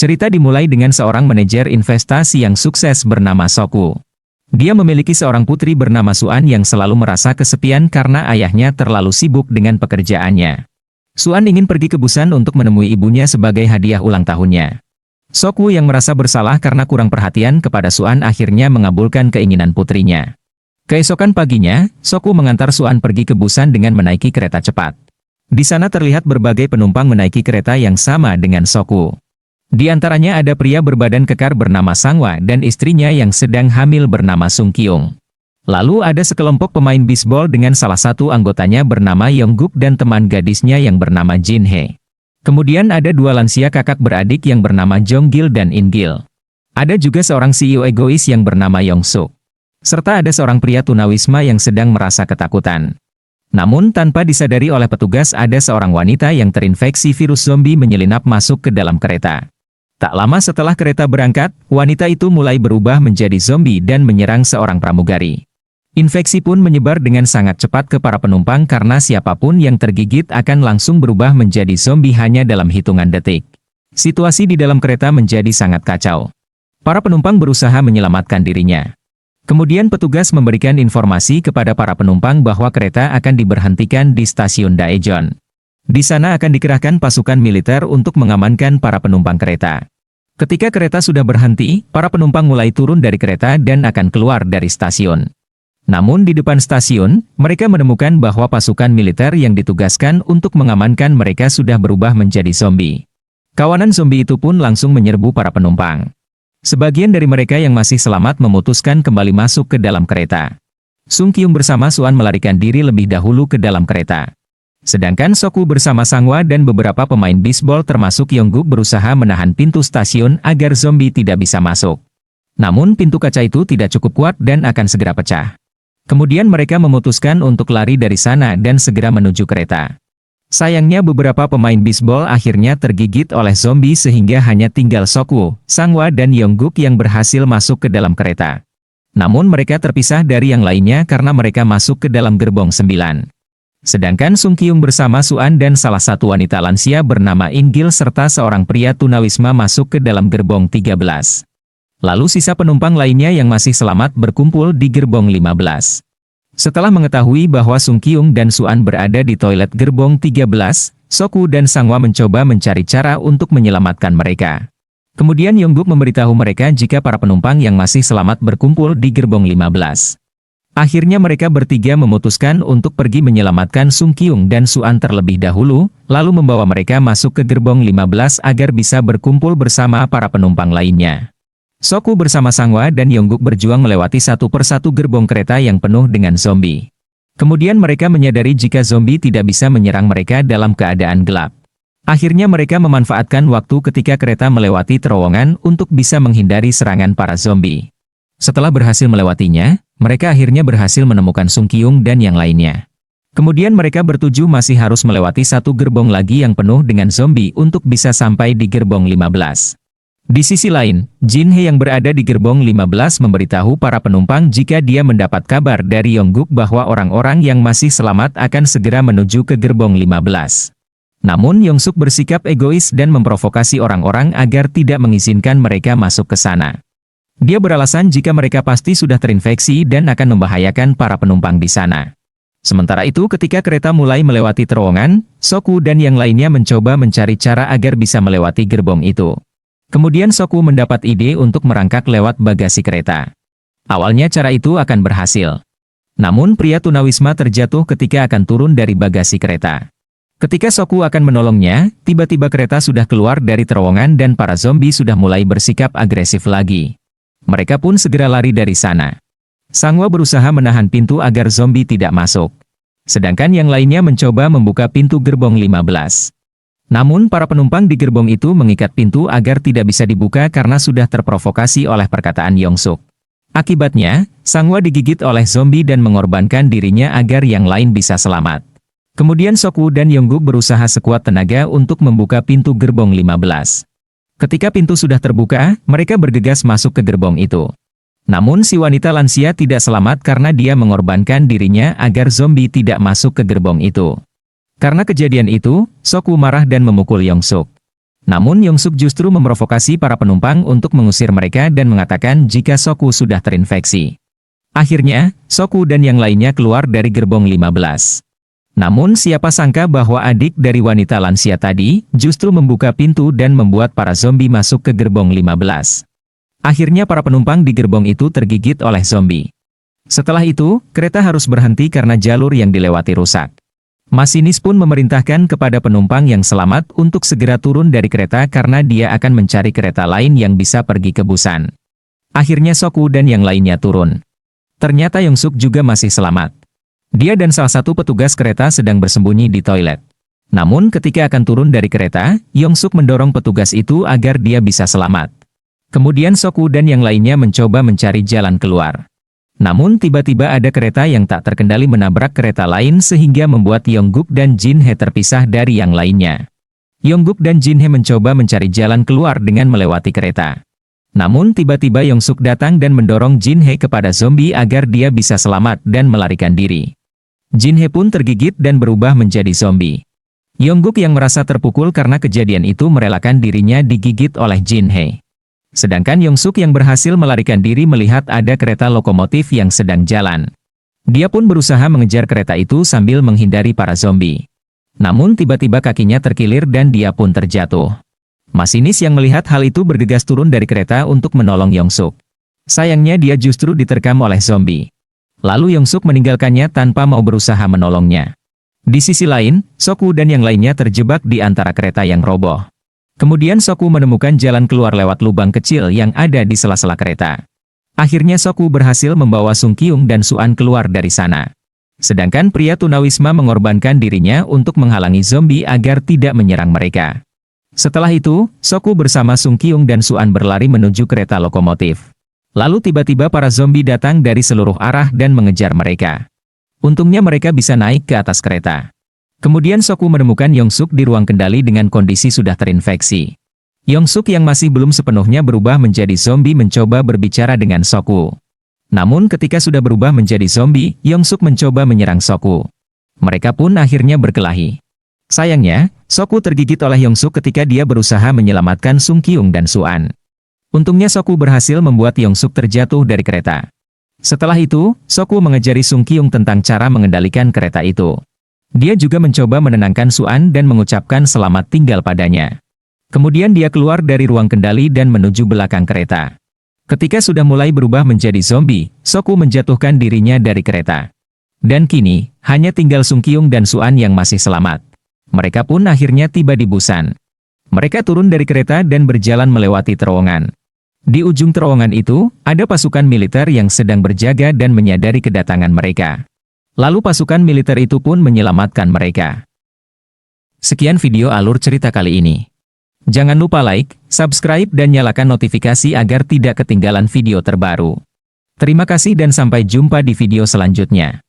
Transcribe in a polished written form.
Cerita dimulai dengan seorang manajer investasi yang sukses bernama Soku. Dia memiliki seorang putri bernama Suan yang selalu merasa kesepian karena ayahnya terlalu sibuk dengan pekerjaannya. Suan ingin pergi ke Busan untuk menemui ibunya sebagai hadiah ulang tahunnya. Soku yang merasa bersalah karena kurang perhatian kepada Suan akhirnya mengabulkan keinginan putrinya. Keesokan paginya, Soku mengantar Suan pergi ke Busan dengan menaiki kereta cepat. Di sana terlihat berbagai penumpang menaiki kereta yang sama dengan Soku. Di antaranya ada pria berbadan kekar bernama Sangwa dan istrinya yang sedang hamil bernama Sung Kyung. Lalu ada sekelompok pemain bisbol dengan salah satu anggotanya bernama Yongguk dan teman gadisnya yang bernama Jin Hye. Kemudian ada dua lansia kakak beradik yang bernama Jong Gil dan In Gil. Ada juga seorang CEO egois yang bernama Yong Suk. Serta ada seorang pria tunawisma yang sedang merasa ketakutan. Namun tanpa disadari oleh petugas ada seorang wanita yang terinfeksi virus zombie menyelinap masuk ke dalam kereta. Tak lama setelah kereta berangkat, wanita itu mulai berubah menjadi zombie dan menyerang seorang pramugari. Infeksi pun menyebar dengan sangat cepat ke para penumpang karena siapapun yang tergigit akan langsung berubah menjadi zombie hanya dalam hitungan detik. Situasi di dalam kereta menjadi sangat kacau. Para penumpang berusaha menyelamatkan dirinya. Kemudian petugas memberikan informasi kepada para penumpang bahwa kereta akan diberhentikan di stasiun Daejeon. Di sana akan dikerahkan pasukan militer untuk mengamankan para penumpang kereta. Ketika kereta sudah berhenti, para penumpang mulai turun dari kereta dan akan keluar dari stasiun. Namun di depan stasiun, mereka menemukan bahwa pasukan militer yang ditugaskan untuk mengamankan mereka sudah berubah menjadi zombie. Kawanan zombie itu pun langsung menyerbu para penumpang. Sebagian dari mereka yang masih selamat memutuskan kembali masuk ke dalam kereta. Sung Kyung bersama Suan melarikan diri lebih dahulu ke dalam kereta. Sedangkan Soku bersama Sangwa dan beberapa pemain bisbol termasuk Yongguk berusaha menahan pintu stasiun agar zombie tidak bisa masuk. Namun pintu kaca itu tidak cukup kuat dan akan segera pecah. Kemudian mereka memutuskan untuk lari dari sana dan segera menuju kereta. Sayangnya beberapa pemain bisbol akhirnya tergigit oleh zombie sehingga hanya tinggal Soku, Sangwa dan Yongguk yang berhasil masuk ke dalam kereta. Namun mereka terpisah dari yang lainnya karena mereka masuk ke dalam gerbong 9. Sedangkan Sung Kyung bersama Suan dan salah satu wanita lansia bernama In Gil serta seorang pria tunawisma masuk ke dalam gerbong 13. Lalu sisa penumpang lainnya yang masih selamat berkumpul di gerbong 15. Setelah mengetahui bahwa Sung Kyung dan Suan berada di toilet gerbong 13, Soku dan Sangwa mencoba mencari cara untuk menyelamatkan mereka. Kemudian Yongguk memberitahu mereka jika para penumpang yang masih selamat berkumpul di gerbong 15. Akhirnya mereka bertiga memutuskan untuk pergi menyelamatkan Sung Kyung dan Suan terlebih dahulu, lalu membawa mereka masuk ke gerbong 15 agar bisa berkumpul bersama para penumpang lainnya. Soku bersama Sangwa dan Yongguk berjuang melewati satu persatu gerbong kereta yang penuh dengan zombie. Kemudian mereka menyadari jika zombie tidak bisa menyerang mereka dalam keadaan gelap. Akhirnya mereka memanfaatkan waktu ketika kereta melewati terowongan untuk bisa menghindari serangan para zombie. Setelah berhasil melewatinya, mereka akhirnya berhasil menemukan Sung Kyung dan yang lainnya. Kemudian mereka bertujuh masih harus melewati satu gerbong lagi yang penuh dengan zombie untuk bisa sampai di gerbong 15. Di sisi lain, Jin Hye yang berada di gerbong 15 memberitahu para penumpang jika dia mendapat kabar dari Yongguk bahwa orang-orang yang masih selamat akan segera menuju ke gerbong 15. Namun Yongsuk bersikap egois dan memprovokasi orang-orang agar tidak mengizinkan mereka masuk ke sana. Dia beralasan jika mereka pasti sudah terinfeksi dan akan membahayakan para penumpang di sana. Sementara itu ketika kereta mulai melewati terowongan, Soku dan yang lainnya mencoba mencari cara agar bisa melewati gerbong itu. Kemudian Soku mendapat ide untuk merangkak lewat bagasi kereta. Awalnya cara itu akan berhasil. Namun pria tunawisma terjatuh ketika akan turun dari bagasi kereta. Ketika Soku akan menolongnya, tiba-tiba kereta sudah keluar dari terowongan dan para zombie sudah mulai bersikap agresif lagi. Mereka pun segera lari dari sana. Sangwa berusaha menahan pintu agar zombie tidak masuk. Sedangkan yang lainnya mencoba membuka pintu gerbong 15. Namun para penumpang di gerbong itu mengikat pintu agar tidak bisa dibuka karena sudah terprovokasi oleh perkataan Yongsuk. Akibatnya, Sangwa digigit oleh zombie dan mengorbankan dirinya agar yang lain bisa selamat. Kemudian Soku dan Yongguk berusaha sekuat tenaga untuk membuka pintu gerbong 15. Ketika pintu sudah terbuka, mereka bergegas masuk ke gerbong itu. Namun si wanita lansia tidak selamat karena dia mengorbankan dirinya agar zombie tidak masuk ke gerbong itu. Karena kejadian itu, Soku marah dan memukul Yongsuk. Namun Yongsuk justru memprovokasi para penumpang untuk mengusir mereka dan mengatakan jika Soku sudah terinfeksi. Akhirnya, Soku dan yang lainnya keluar dari gerbong 15. Namun siapa sangka bahwa adik dari wanita lansia tadi justru membuka pintu dan membuat para zombie masuk ke gerbong 15. Akhirnya para penumpang di gerbong itu tergigit oleh zombie. Setelah itu, kereta harus berhenti karena jalur yang dilewati rusak. Masinis pun memerintahkan kepada penumpang yang selamat untuk segera turun dari kereta karena dia akan mencari kereta lain yang bisa pergi ke Busan. Akhirnya Soku dan yang lainnya turun. Ternyata Yongsuk juga masih selamat. Dia dan salah satu petugas kereta sedang bersembunyi di toilet. Namun ketika akan turun dari kereta, Yongsuk mendorong petugas itu agar dia bisa selamat. Kemudian Soku dan yang lainnya mencoba mencari jalan keluar. Namun tiba-tiba ada kereta yang tak terkendali menabrak kereta lain sehingga membuat Yongguk dan Jinhae terpisah dari yang lainnya. Yongguk dan Jinhae mencoba mencari jalan keluar dengan melewati kereta. Namun tiba-tiba Yongsuk datang dan mendorong Jinhae kepada zombie agar dia bisa selamat dan melarikan diri. Jinhae pun tergigit dan berubah menjadi zombie. Yongguk yang merasa terpukul karena kejadian itu merelakan dirinya digigit oleh Jinhae. Sedangkan Yongsuk yang berhasil melarikan diri melihat ada kereta lokomotif yang sedang jalan. Dia pun berusaha mengejar kereta itu sambil menghindari para zombie. Namun tiba-tiba kakinya terkilir dan dia pun terjatuh. Masinis yang melihat hal itu bergegas turun dari kereta untuk menolong Yongsuk. Sayangnya dia justru diterkam oleh zombie. Lalu Yongsuk meninggalkannya tanpa mau berusaha menolongnya. Di sisi lain, Soku dan yang lainnya terjebak di antara kereta yang roboh. Kemudian Soku menemukan jalan keluar lewat lubang kecil yang ada di sela-sela kereta. Akhirnya Soku berhasil membawa Sung Kyung dan Suan keluar dari sana. Sedangkan pria tunawisma mengorbankan dirinya untuk menghalangi zombie agar tidak menyerang mereka. Setelah itu, Soku bersama Sung Kyung dan Suan berlari menuju kereta lokomotif. Lalu tiba-tiba para zombie datang dari seluruh arah dan mengejar mereka. Untungnya mereka bisa naik ke atas kereta. Kemudian Soku menemukan Yongsuk di ruang kendali dengan kondisi sudah terinfeksi. Yongsuk yang masih belum sepenuhnya berubah menjadi zombie mencoba berbicara dengan Soku. Namun ketika sudah berubah menjadi zombie, Yongsuk mencoba menyerang Soku. Mereka pun akhirnya berkelahi. Sayangnya, Soku tergigit oleh Yongsuk ketika dia berusaha menyelamatkan Sung Kyung dan Suan. Untungnya Soku berhasil membuat Yongsuk terjatuh dari kereta. Setelah itu, Soku mengajari Sung Kyung tentang cara mengendalikan kereta itu. Dia juga mencoba menenangkan Suan dan mengucapkan selamat tinggal padanya. Kemudian dia keluar dari ruang kendali dan menuju belakang kereta. Ketika sudah mulai berubah menjadi zombie, Soku menjatuhkan dirinya dari kereta. Dan kini, hanya tinggal Sung Kyung dan Suan yang masih selamat. Mereka pun akhirnya tiba di Busan. Mereka turun dari kereta dan berjalan melewati terowongan. Di ujung terowongan itu, ada pasukan militer yang sedang berjaga dan menyadari kedatangan mereka. Lalu pasukan militer itu pun menyelamatkan mereka. Sekian video alur cerita kali ini. Jangan lupa like, subscribe dan nyalakan notifikasi agar tidak ketinggalan video terbaru. Terima kasih dan sampai jumpa di video selanjutnya.